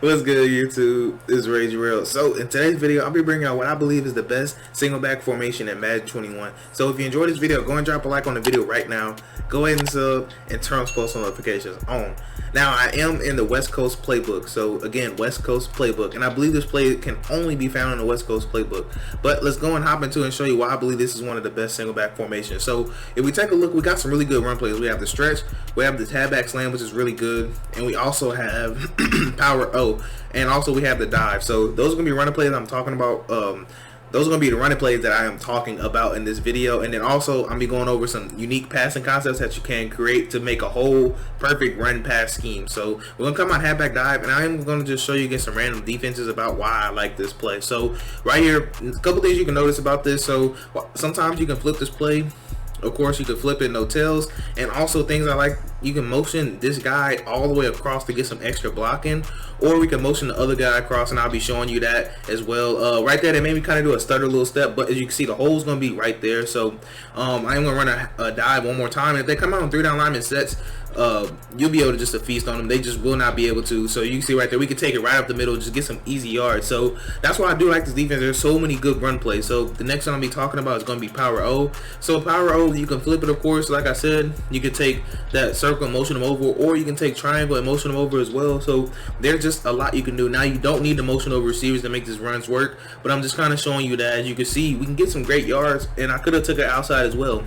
What's good, YouTube? This is Rage Real. So in today's video, I'll be bringing out what I believe is the best single back formation in Madden 21. So if you enjoyed this video, go and drop a like on the video right now. Go ahead and sub and turn on post notifications on. Now I am in the West Coast Playbook. So again, West Coast Playbook, and I believe this play can only be found in the West Coast Playbook. But let's go and hop into it and show you why I believe this is one of the best single back formations. So if we take a look, we got some really good run plays. We have the stretch, we have the tab back slam, which is really good, and we also have power O, and also we have the dive. So those are gonna be running plays I'm talking about. Those are gonna be the running plays that I am talking about in this video, and then also I'm gonna be going over some unique passing concepts that you can create to make a whole perfect run pass scheme. So we're gonna come on halfback dive, and I am gonna just show you again some random defenses about why I like this play. So right here, a couple things you can notice about this. So sometimes you can flip this play. Of course, you can flip it no tails, and also things I like, you can motion this guy all the way across to get some extra blocking, or we can motion the other guy across, and I'll be showing you that as well. Right there, they made me kind of do a stutter little step, but as you can see, the hole's going to be right there. So I am going to run a dive one more time, and if they come out on 3-down lineman sets, you'll be able to just feast on them. They just will not be able to. So you can see right there, we can take it right up the middle, just get some easy yards. So that's why I do like this defense. There's so many good run plays. So the next one I'll be talking about is going to be power O. So power O, you can flip it, of course. Like I said, you can take that circle and motion them over, or you can take triangle and motion them over as well. So there's just a lot you can do. Now you don't need to motion over receivers to make these runs work, but I'm just kind of showing you that, as you can see, we can get some great yards, and I could have took it outside as well.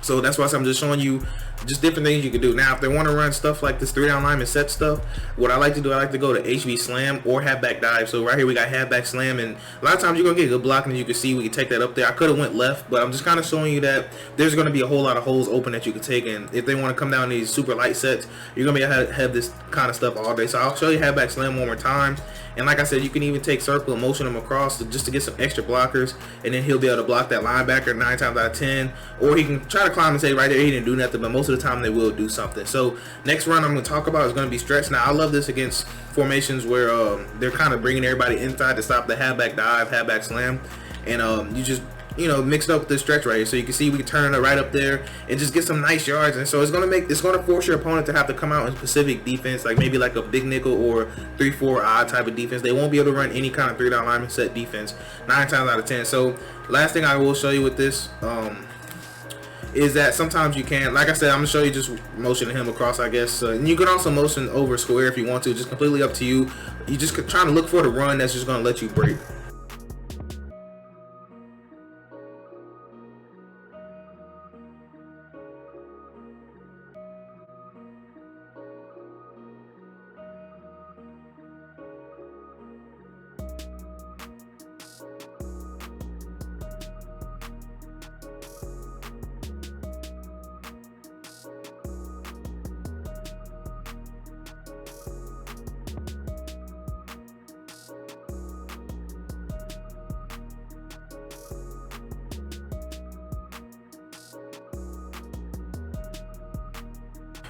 So that's why I'm just showing you just different things you can do. Now if they want to run stuff like this 3-down lineman set stuff, what I like to do, I like to go to HV slam or halfback dive. So right here we got halfback slam, and a lot of times you're gonna get good blocking. As you can see, we can take that up there. I could have went left, but I'm just kind of showing you that there's going to be a whole lot of holes open that you can take, and if they want to come down these super light sets, you're gonna be able to have this kind of stuff all day. So I'll show you halfback slam one more time. And like I said, you can even take circle and motion him across just to get some extra blockers, and then he'll be able to block that linebacker 9 times out of 10. Or he can try to climb and say right there he didn't do nothing, but most of the time they will do something. So next run I'm going to talk about is going to be stretch. Now I love this against formations where they're kind of bringing everybody inside to stop the halfback dive, halfback slam, and you just mix it up with this stretch right here. So you can see we can turn it right up there and just get some nice yards. And so it's gonna force your opponent to have to come out in specific defense, like maybe like a big nickel or 3-4 odd type of defense. They won't be able to run any kind of 3-down lineman set defense 9 times out of 10. So last thing I will show you with this is that sometimes you can, like I said, I'm gonna show you just motioning him across, I guess, and you can also motion over square if you want to. Just completely up to you. You just trying to look for the run that's just gonna let you break.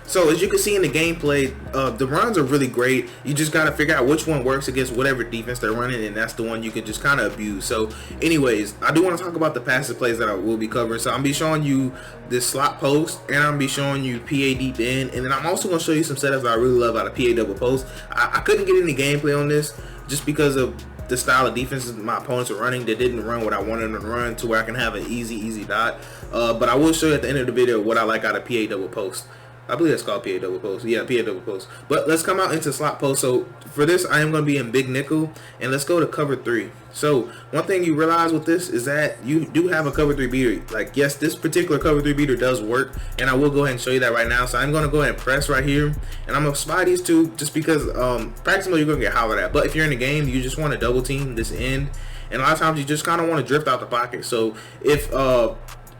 So as you can see in the gameplay, the runs are really great. You just got to figure out which one works against whatever defense they're running, and that's the one you can just kind of abuse. So anyways, I do want to talk about the passive plays that I will be covering. So I'm going to be showing you this slot post, and I'm going to be showing you PA deep in, and then I'm also going to show you some setups that I really love out of PA double post. I couldn't get any gameplay on this just because of the style of defenses my opponents are running. They didn't run what I wanted them to run to where I can have an easy dot. But I will show you at the end of the video what I like out of PA double post. I believe that's called PA double post. Yeah, PA double post. But let's come out into slot post. So for this, I am going to be in big nickel, and let's go to cover 3. So one thing you realize with this is that you do have a cover 3 beater. Like, yes, this particular cover 3 beater does work, and I will go ahead and show you that right now. So I'm going to go ahead and press right here, and I'm going to spy these two just because practice mode you're going to get hollered at. But if you're in the game, you just want to double team this end, and a lot of times you just kind of want to drift out the pocket. So if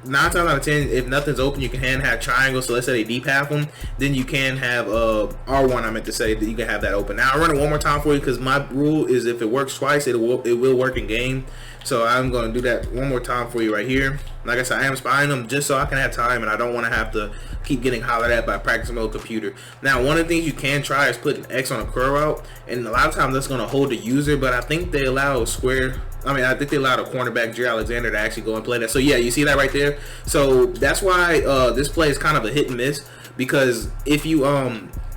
9 times out of 10, if nothing's open, you can have triangle. So let's say they deep half them, then you can have R1. I meant to say that you can have that open. Now I'll run it one more time for you because my rule is if it works twice, it will work in game. So I'm going to do that one more time for you right here. Like I said, I am spying them just so I can have time, and I don't want to have to keep getting hollered at by practice mode computer. Now, one of the things you can try is put an X on a curl route, and a lot of times that's going to hold the user, but I think they allow a square. I think they allowed a cornerback, Jerry Alexander, to actually go and play that. So yeah, you see that right there. So that's why this play is kind of a hit and miss, because if you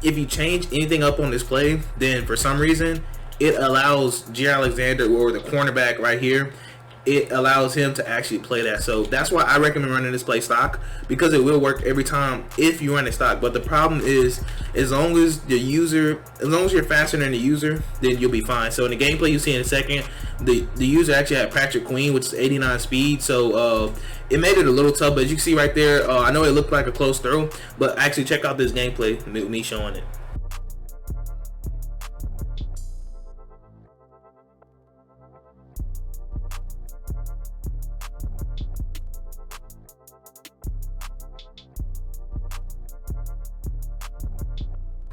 if you change anything up on this play, then for some reason it allows J. Alexander, or the cornerback right here, it allows him to actually play that. So that's why I recommend running this play stock, because it will work every time if you run it stock. But the problem is, as long as you're faster than the user, then you'll be fine. So in the gameplay you see in a second, the user actually had Patrick Queen, which is 89 speed, so it made it a little tough. But as you can see right there, I know it looked like a close throw, but actually check out this gameplay, me showing it.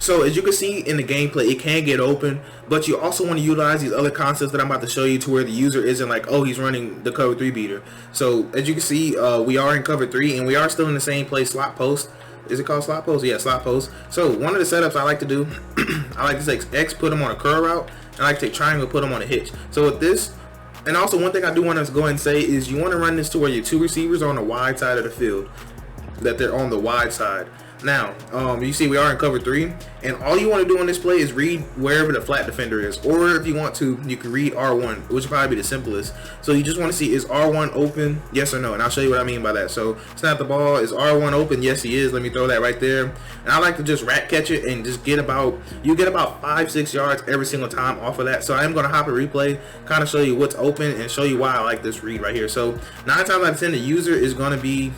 So as you can see in the gameplay, it can get open, but you also want to utilize these other concepts that I'm about to show you, to where the user isn't like, oh, he's running the cover 3 beater. So as you can see, we are in cover 3, and we are still in the same place, slot post. Is it called slot post? Yeah, slot post. So one of the setups I like to do, I like to take X, put him on a curl route, and I like to take triangle, put him on a hitch. So with this, and also one thing I do want to go ahead and say is, you want to run this to where your 2 receivers are on the wide side of the field, that they're on the wide side. Now, you see we are in cover 3, and all you want to do on this play is read wherever the flat defender is, or if you want to, you can read R1, which would probably be the simplest. So you just want to see, is R1 open, yes or no, and I'll show you what I mean by that. So snap the ball, is R1 open? Yes, he is. Let me throw that right there. And I like to just rat catch it and just get about 5-6 yards every single time off of that. So I am going to hop a replay, kind of show you what's open and show you why I like this read right here. So 9 times out of 10, the user is going to be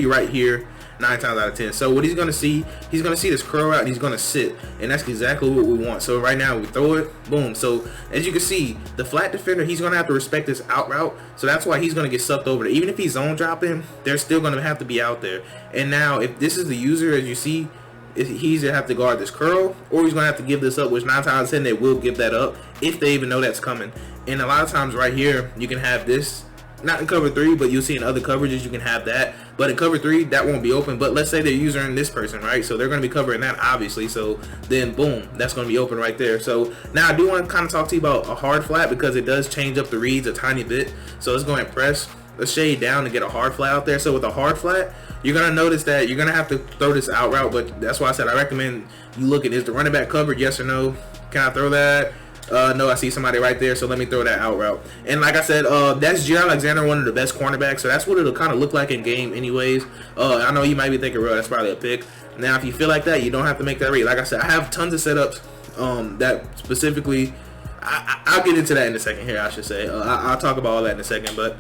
right here 9 times out of 10. So what he's going to see this curl route, and he's going to sit, and that's exactly what we want. So right now we throw it, boom. So as you can see, the flat defender, he's going to have to respect this out route, so that's why he's going to get sucked over there. Even if he's zone dropping, they're still going to have to be out there. And now if this is the user, as you see, he's gonna have to guard this curl, or he's gonna have to give this up, which 9 times out of 10 they will give that up if they even know that's coming. And a lot of times right here you can have this, not in cover 3, but you'll see in other coverages you can have that, but in cover 3 that won't be open. But let's say they're using this person, right? So they're going to be covering that, obviously. So then boom, that's going to be open right there. So now I do want to kind of talk to you about a hard flat, because it does change up the reads a tiny bit. So let's go ahead and press a shade down to get a hard flat out there. So with a hard flat, you're going to notice that you're going to have to throw this out route, but that's why I said I recommend you look at, is the running back covered, yes or no? Can I throw that? No, I see somebody right there, so let me throw that out route. And like I said, that's J. Alexander, one of the best cornerbacks, so that's what it'll kind of look like in game anyways. I know you might be thinking, bro, that's probably a pick. Now, if you feel like that, you don't have to make that read. Like I said, I have tons of setups that specifically, I'll get into that in a second here, I should say. I'll talk about all that in a second, but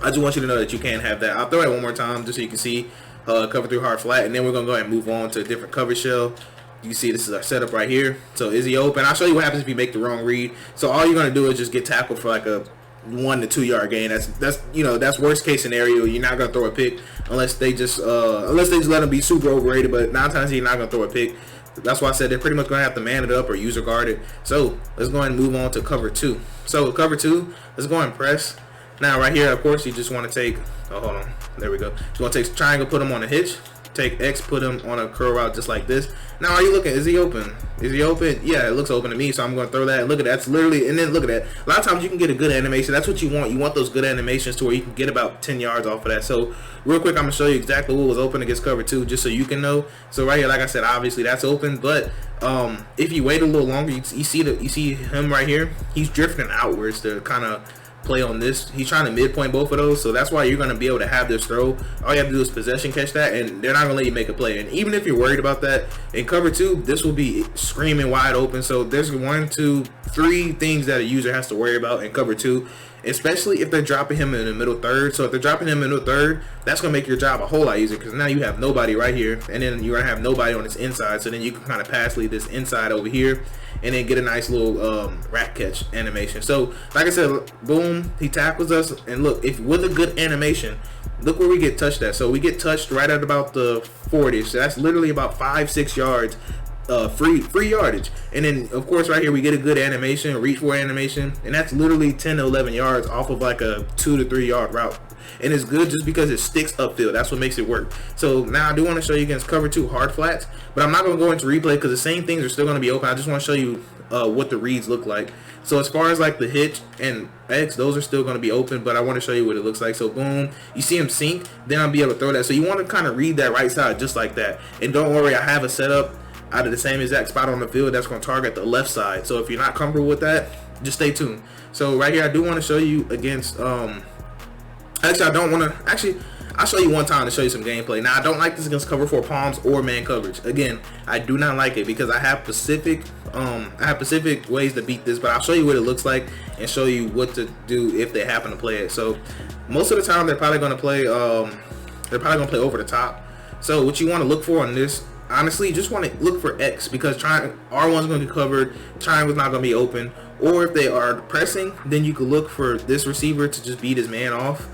I just want you to know that you can have that. I'll throw it one more time just so you can see cover 3 hard flat, and then we're going to go ahead and move on to a different cover shell. You see this is our setup right here. So is he open? I'll show you what happens if you make the wrong read. So all you're going to do is just get tackled for like a 1 to 2 yard gain. That's worst case scenario. You're not going to throw a pick unless they just let him be super overrated, but 9 times you're not going to throw a pick. That's why I said they're pretty much going to have to man it up or user guard it. So let's go ahead and move on to cover 2. So cover 2, let's go ahead and press. Now right here, of course, you just want to take, hold on, there we go. You want to take triangle, put him on a hitch. Take X, put him on a curl route just like this. Now are you looking, is he open? Is he open? Yeah, it looks open to me, so I'm going to throw that. Look at that, that's literally, and then look at that. A lot of times you can get a good animation. That's what you want. You want those good animations to where you can get about 10 yards off of that. So real quick, I'm going to show you exactly what was open against cover 2, just so you can know. So right here, like I said, obviously that's open, but if you wait a little longer, you see him right here. He's drifting outwards to kind of play on this. He's trying to midpoint both of those, so that's why you're going to be able to have this throw. All you have to do is possession catch that, and they're not going to let you make a play. And even if you're worried about that, in cover 2, this will be screaming wide open. So there's 1, 2, 3 things that a user has to worry about in cover 2, especially if they're dropping him in the middle third. So if they're dropping him in the middle third, that's going to make your job a whole lot easier, because now you have nobody right here, and then you're going to have nobody on this inside. So then you can kind of pass lead this inside over here and then get a nice little rat catch animation. So like I said, boom, he tackles us, and look, if with a good animation, look where we get touched at. So we get touched right at about the 40, so that's literally about 5-6 yards free yardage. And then of course right here we get a good animation, reach for animation, and that's literally 10 to 11 yards off of like a 2 to 3 yard route. And it's good just because it sticks upfield. That's what makes it work. So now I do want to show you against cover 2 hard flats, but I'm not going to go into replay because the same things are still going to be open. I just want to show you what the reads look like. So as far as like the hitch and X, those are still going to be open, but I want to show you what it looks like. So boom, you see him sink, then I'll be able to throw that. So you want to kind of read that right side just like that. And don't worry, I have a setup out of the same exact spot on the field that's going to target the left side. So if you're not comfortable with that, just stay tuned. So right here, I do want to show you against actually I don't want to actually I'll show you one time to show you some gameplay. Now I don't like this against cover 4 palms or man coverage. Again, I do not like it because I have specific ways to beat this, but I'll show you what it looks like and show you what to do if they happen to play it. So most of the time they're probably going to play over the top. So what you want to look for on this, honestly, you just want to look for X, because R1's going to be covered, triangle's not going to be open. Or if they are pressing, then you could look for this receiver to just beat his man off.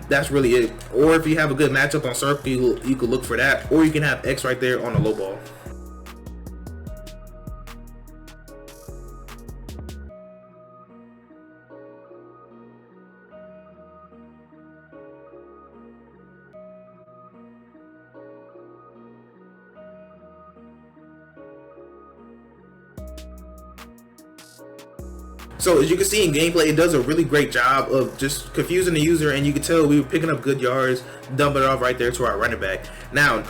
That's really it. Or if you have a good matchup on circle, you could look for that. Or you can have X right there on the low ball. So as you can see in gameplay, it does a really great job of just confusing the user, and you can tell we were picking up good yards, dumping it off right there to our running back. Now,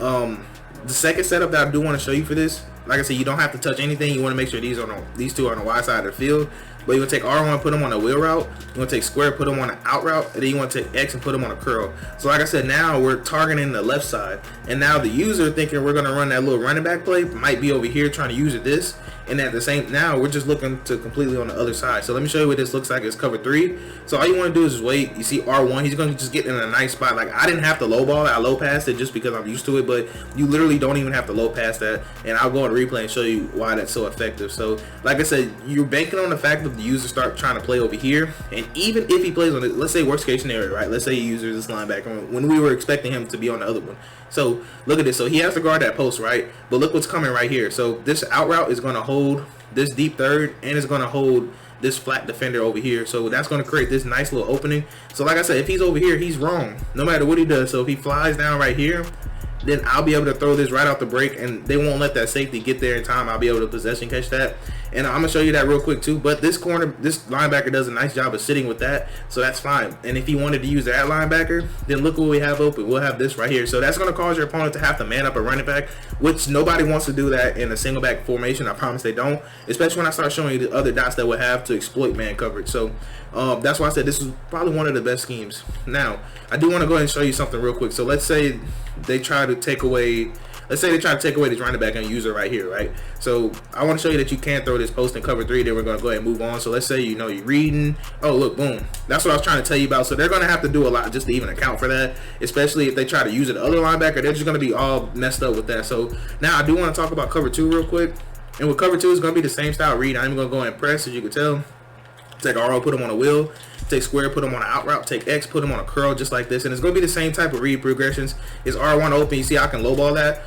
the second setup that I do want to show you for this, like I said, you don't have to touch anything. You want to make sure these two are on the wide side of the field. But you're going to take R1, put them on a wheel route. You're going to take square, put them on an out route. And then you want to take X and put them on a curl. So like I said, now we're targeting the left side. And now the user thinking we're going to run that little running back play might be over here trying to use this. And at the same, now we're just looking to completely on the other side. So let me show you what this looks like. It's cover 3. So all you want to do is just wait. You see R1, he's going to just get in a nice spot. Like, I didn't have to low ball it. I low passed it just because I'm used to it. But you literally don't even have to low pass that. And I'll go on replay and show you why that's so effective. So like I said, you're banking on the fact that the user start trying to play over here. And even if he plays on it, let's say worst case scenario, right? Let's say he uses this linebacker when we were expecting him to be on the other one. So look at this. So he has to guard that post, right? But look what's coming right here. So this out route is going to hold this deep third, and it's going to hold this flat defender over here. So that's going to create this nice little opening. So like I said, if he's over here, he's wrong no matter what he does. So if he flies down right here, then I'll be able to throw this right out the break, and they won't let that safety get there in time. I'll be able to possession catch that. And I'm going to show you that real quick too. But this linebacker does a nice job of sitting with that, so that's fine. And if he wanted to use that linebacker, then look what we have open. We'll have this right here. So that's going to cause your opponent to have to man up a running back, which nobody wants to do that in a single back formation. I promise they don't, especially when I start showing you the other dots that we'll have to exploit man coverage. So that's why I said this is probably one of the best schemes. Now, I do want to go ahead and show you something real quick. So let's say they try to take away this running back and use it right here, right? So I want to show you that you can throw this post in cover 3. Then we're going to go ahead and move on. So let's say, you're reading. Oh, look, boom. That's what I was trying to tell you about. So they're going to have to do a lot just to even account for that, especially if they try to use it other linebacker. They're just going to be all messed up with that. So now I do want to talk about cover 2 real quick. And with cover 2, it's going to be the same style read. I'm even going to go and press, as you can tell. Take RO, put them on a wheel. Take square, put them on an out route. Take X, put them on a curl, just like this. And it's going to be the same type of read progressions. Is R1 open? You see I can lowball that.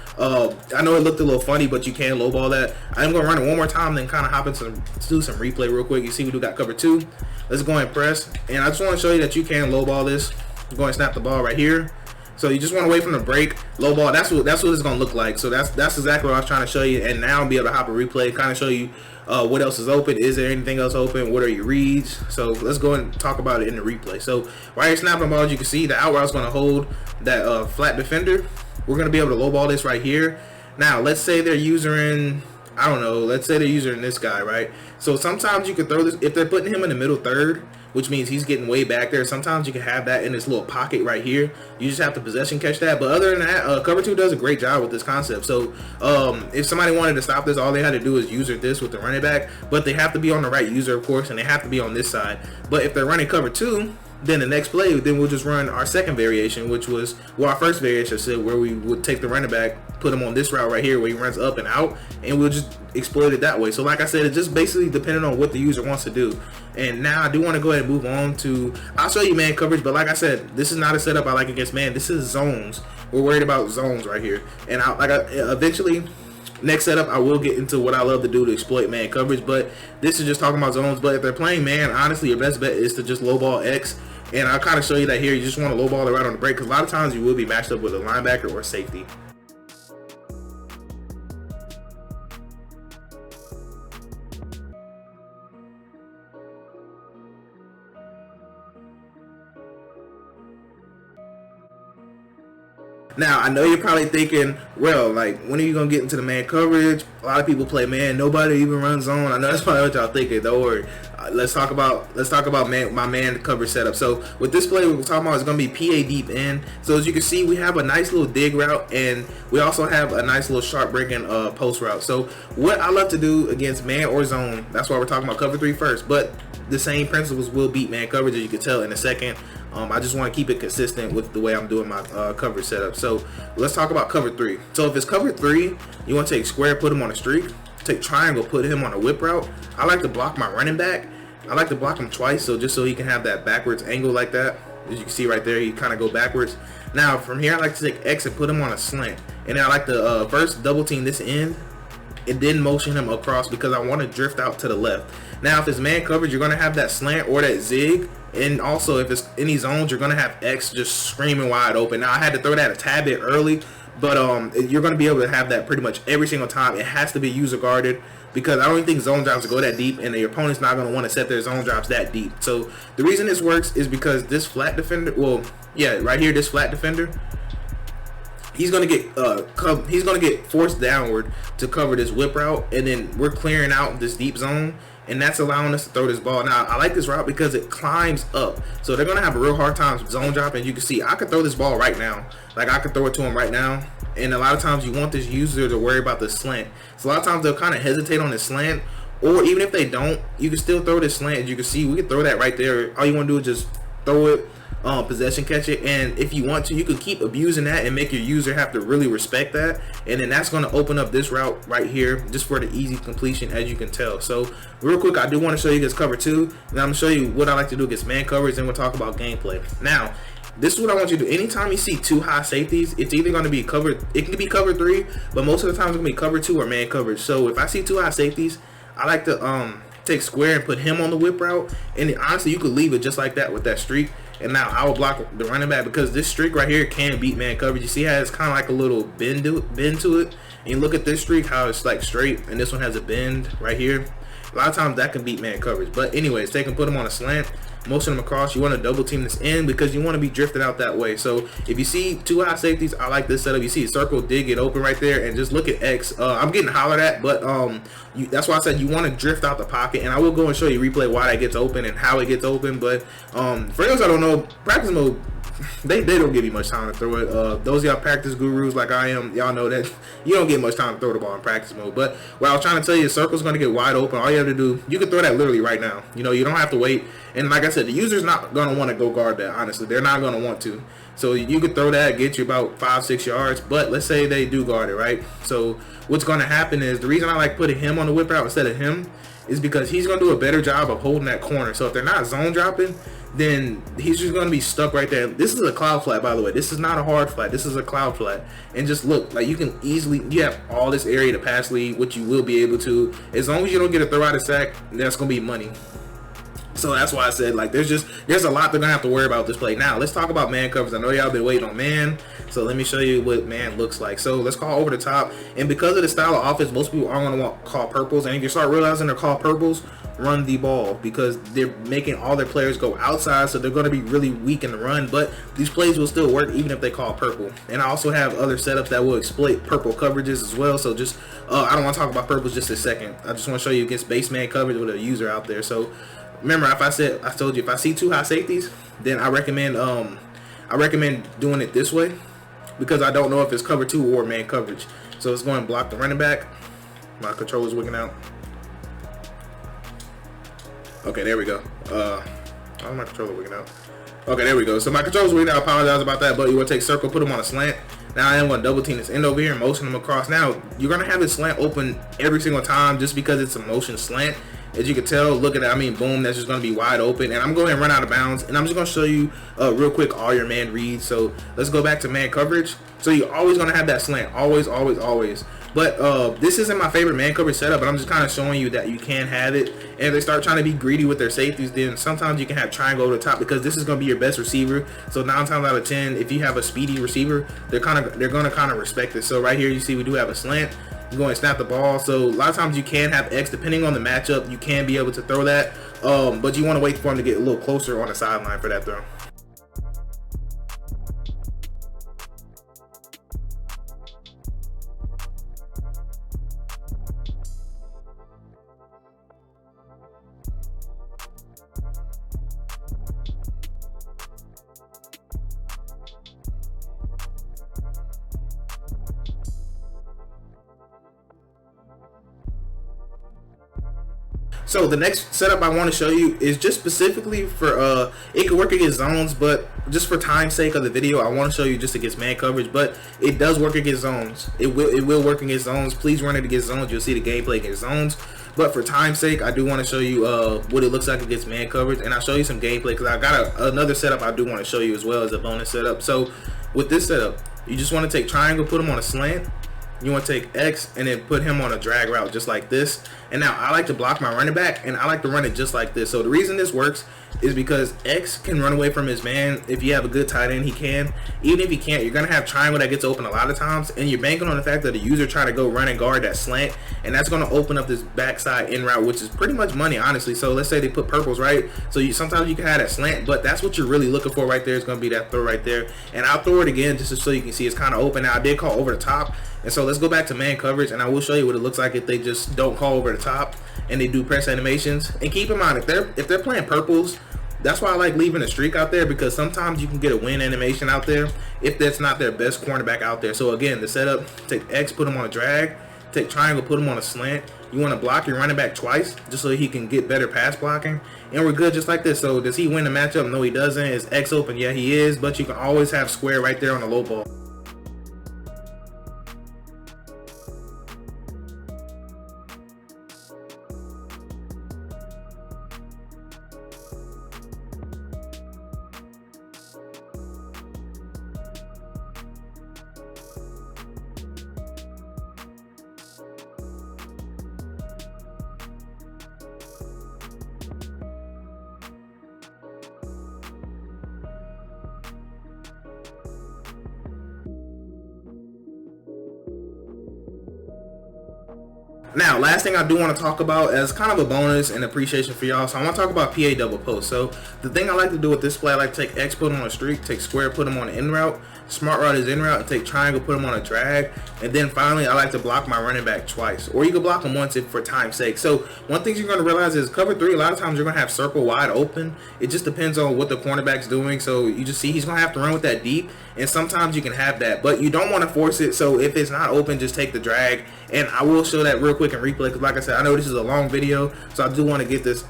I know it looked a little funny, but you can lowball that. I'm going to run it one more time, then kind of hop into do some replay real quick. You see we do got cover 2. Let's go and press. And I just want to show you that you can lowball this. Go and snap the ball right here. So you just want to wait from the break, low ball. That's what it's gonna look like. So that's exactly what I was trying to show you. And now I'll be able to hop a replay, kind of show you what else is open. Is there anything else open? What are your reads? So let's go and talk about it in the replay. So right here, snapping the ball, as you can see, the out route is gonna hold that flat defender. We're gonna be able to low ball this right here. Now let's say they're using, I don't know, let's say they're using this guy, right? So sometimes you could throw this if they're putting him in the middle third, which means he's getting way back there. Sometimes you can have that in this little pocket right here. You just have to possession catch that. But other than that, cover 2 does a great job with this concept. So if somebody wanted to stop this, all they had to do is user this with the running back. But they have to be on the right user, of course, and they have to be on this side. But if they're running cover 2, then the next play, then we'll just run our second variation, which was, well, our first variation, I said, where we would take the running back, put him on this route right here where he runs up and out, and we'll just exploit it that way. So like I said, it's just basically depending on what the user wants to do. And now I do want to go ahead and move on to, I'll show you man coverage, but like I said, this is not a setup I like against man. This is zones. We're worried about zones right here. And eventually, next setup, I will get into what I love to do to exploit man coverage, but this is just talking about zones. But if they're playing man, honestly, your best bet is to just lowball X. And I'll kind of show you that here. You just want to lowball it right on the break, because a lot of times you will be matched up with a linebacker or safety. Now, I know you're probably thinking, well, like, when are you going to get into the man coverage? A lot of people play man. Nobody even runs zone. I know that's probably what y'all thinking. Don't worry. Let's talk about my man coverage setup. So, with this play we're talking about is going to be PA deep in. So, as you can see, we have a nice little dig route, and we also have a nice little sharp breaking post route. So, what I love to do against man or zone, that's why we're talking about cover 3 first. But the same principles will beat man coverage, as you can tell in a second. I just want to keep it consistent with the way I'm doing my coverage setup. So let's talk about cover 3. So if it's cover 3, you want to take square, put him on a streak. Take triangle, put him on a whip route. I like to block my running back. I like to block him twice, so just so he can have that backwards angle like that. As you can see right there, he kind of go backwards. Now from here, I like to take X and put him on a slant. And then I like to first double team this end and then motion him across because I want to drift out to the left. Now if it's man coverage, you're going to have that slant or that zig. And also, if it's any zones, you're going to have X just screaming wide open. Now, I had to throw that a tad bit early, but you're going to be able to have that pretty much every single time. It has to be user guarded because I don't even think zone drops go that deep, and your opponent's not going to want to set their zone drops that deep. So, the reason this works is because this flat defender, well, yeah, right here, this flat defender, he's going to get forced downward to cover this whip route, and then we're clearing out this deep zone. And that's allowing us to throw this ball. Now, I like this route because it climbs up. So they're going to have a real hard time zone dropping. You can see I could throw this ball right now. Like, I could throw it to him right now. And a lot of times you want this user to worry about the slant. So a lot of times they'll kind of hesitate on the slant. Or even if they don't, you can still throw this slant. As you can see, we can throw that right there. All you want to do is just throw it, possession catch it, and if you want to, you can keep abusing that and make your user have to really respect that, and then that's going to open up this route right here just for the easy completion, as you can tell. So real quick, I do want to show you this cover 2, and I'm going to show you what I like to do against man coverage, and we'll talk about gameplay. Now, this is what I want you to do. Anytime you see 2 high safeties, it's either going to be covered, it can be cover 3, but most of the time it's going to be cover 2 or man coverage. So if I see 2 high safeties, I like to take square and put him on the whip route, and honestly, you could leave it just like that with that streak. And now I will block the running back because this streak right here can beat man coverage. You see how it's kind of like a little bend to it. And you look at this streak, how it's like straight, and this one has a bend right here. A lot of times that can beat man coverage. But anyways, they can put him on a slant, motion him across. You want to double team this in because you want to be drifted out that way. So if you see 2 high safeties, I like this setup. You see a circle, dig it open right there, and just look at X. I'm getting hollered at, but that's why I said you want to drift out the pocket, and I will go and show you replay why that gets open and how it gets open. But for those I don't know, practice mode, they don't give you much time to throw it. Those of y'all practice gurus like I am, y'all know that you don't get much time to throw the ball in practice mode. But what I was trying to tell you, circle's going to get wide open. All you have to do, you can throw that literally right now. You know, you don't have to wait. And like I said, the user's not going to want to go guard that, honestly. They're not going to want to. So you could throw that, get you about 5-6 yards. But let's say they do guard it, right? So what's going to happen is, the reason I like putting him on the whip route instead of him is because he's going to do a better job of holding that corner. So if they're not zone dropping, then he's just going to be stuck right there. This is a cloud flat, by the way. This is not a hard flat. This is a cloud flat. And just look, like, you can easily, you have all this area to pass lead, which you will be able to. As long as you don't get a throw out of sack, that's going to be money. So that's why I said, like, there's a lot they're going to have to worry about this play. Now, let's talk about man covers. I know y'all been waiting on man, so let me show you what man looks like. So let's call over the top. And because of the style of offense, most people are going to want call purples. And if you start realizing they're called purples, run the ball, because they're making all their players go outside, so they're going to be really weak in the run. But these plays will still work even if they call purple. And I also have other setups that will exploit purple coverages as well. So just, I don't want to talk about purples just a second. I just want to show you against base man coverage with a user out there. So remember, I told you, if I see 2 high safeties, then I recommend doing it this way, because I don't know if it's cover 2 or man coverage. So it's going to block the running back. My controller's wigging out. Okay, there we go. My controller wigging out. Okay, there we go. So my controller's wigging out. I apologize about that, but you want to take circle, put him on a slant. Now I am going to double team this end over here and motion him across. Now you're going to have this slant open every single time just because it's a motion slant. As you can tell, look at that. I mean, boom, that's just going to be wide open. And I'm going to run out of bounds. And I'm just going to show you real quick all your man reads. So let's go back to man coverage. So you're always going to have that slant. Always, always, always. But this isn't my favorite man coverage setup, but I'm just kind of showing you that you can have it. And if they start trying to be greedy with their safeties, then sometimes you can have triangle over the top, because this is going to be your best receiver. So 9 times out of 10, if you have a speedy receiver, they're going to kind of respect it. So right here, you see we do have a slant. You go and snap the ball. So a lot of times you can have X, depending on the matchup, you can be able to throw that. But you want to wait for him to get a little closer on the sideline for that throw. So the next setup I want to show you is just specifically for it could work against zones, but just for time's sake of the video, I want to show you just against man coverage. But it does work against zones. It will work against zones. Please run it against zones. You'll see the gameplay against zones. But for time's sake, I do want to show you what it looks like against man coverage, and I'll show you some gameplay because I got another setup I do want to show you as well as a bonus setup. So with this setup, you just want to take triangle, put him on a slant. You want to take X and then put him on a drag route just like this. And now I like to block my running back, and I like to run it just like this. So the reason this works is because X can run away from his man. If you have a good tight end, he can. Even if he can't, you're going to have triangle that gets open a lot of times, and you're banking on the fact that the user try to go run and guard that slant, and that's going to open up this backside in route, which is pretty much money, honestly. So let's say they put purples, right? So sometimes you can have that slant, but that's what you're really looking for right there. It's going to be that throw right there. And I'll throw it again just so you can see it's kind of open. Now I did call over the top. And so let's go back to man coverage, and I will show you what it looks like if they just don't call over the top and they do press animations. And keep in mind, if they're playing purples, that's why I like leaving a streak out there, because sometimes you can get a win animation out there if that's not their best cornerback out there. So again, the setup, take X, put him on a drag, take triangle, put him on a slant. You want to block your running back twice just so he can get better pass blocking, and we're good just like this. So does he win the matchup? No, he doesn't. Is X open? Yeah, he is, but you can always have square right there on the low ball. Now, last thing I do want to talk about as kind of a bonus and appreciation for y'all, so I want to talk about PA double post. So the thing I like to do with this play, I like to take X, put him on a streak, take square, put him on an in route, smart route is in route, and take triangle, put him on a drag, and then finally I like to block my running back twice, or you can block him once if for time's sake. So one thing you're going to realize is cover 3, a lot of times you're going to have circle wide open. It just depends on what the cornerback's doing. So you just see he's going to have to run with that deep, and sometimes you can have that, but you don't want to force it. So if it's not open, just take the drag. And I will show that real quick in replay, because like I said, I know this is a long video, so I do want to get this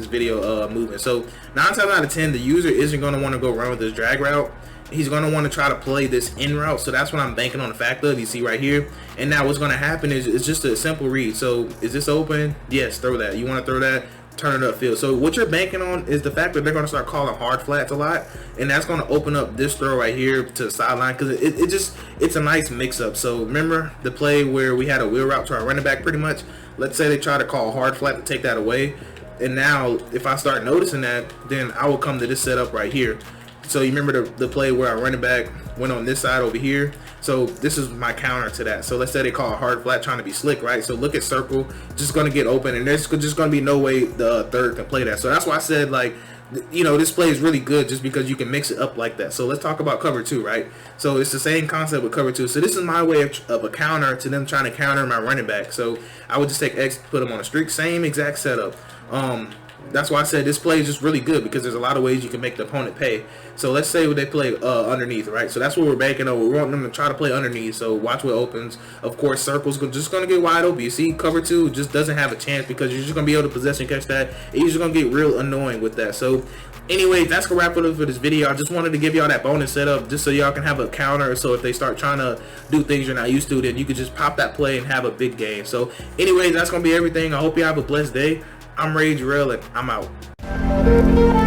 video moving. So 9 times out of 10, the user isn't going to want to go run with this drag route. He's going to want to try to play this in route. So that's what I'm banking on the fact of. You see right here. And now what's going to happen is it's just a simple read. So is this open? Yes, throw that. You want to throw that, turn it upfield. So what you're banking on is the fact that they're going to start calling hard flats a lot, and that's going to open up this throw right here to the sideline, because it's a nice mix up. So remember the play where we had a wheel route to our running back pretty much. Let's say they try to call hard flat to take that away, and now if I start noticing that, then I will come to this setup right here. So you remember the play where our running back went on this side over here. So this is my counter to that. So let's say they call a hard flat trying to be slick, right? So look at circle, just going to get open, and there's just going to be no way the third can play that. So that's why I said, like, you know, this play is really good just because you can mix it up like that. So let's talk about cover 2, right? So it's the same concept with cover 2. So this is my way of a counter to them trying to counter my running back. So I would just take X, put him on a streak, same exact setup. That's why I said this play is just really good, because there's a lot of ways you can make the opponent pay. So let's say they play underneath, right? So that's what we're banking on. We want them to try to play underneath. So watch what opens. Of course, circle's just going to get wide open. You see, cover 2 just doesn't have a chance, because you're just going to be able to possession catch that. And you're just going to get real annoying with that. So anyways, that's going to wrap it up for this video. I just wanted to give y'all that bonus setup just so y'all can have a counter. So if they start trying to do things you're not used to, then you could just pop that play and have a big game. So anyways, that's going to be everything. I hope you have a blessed day. I'm Ray Jarrell, and I'm out.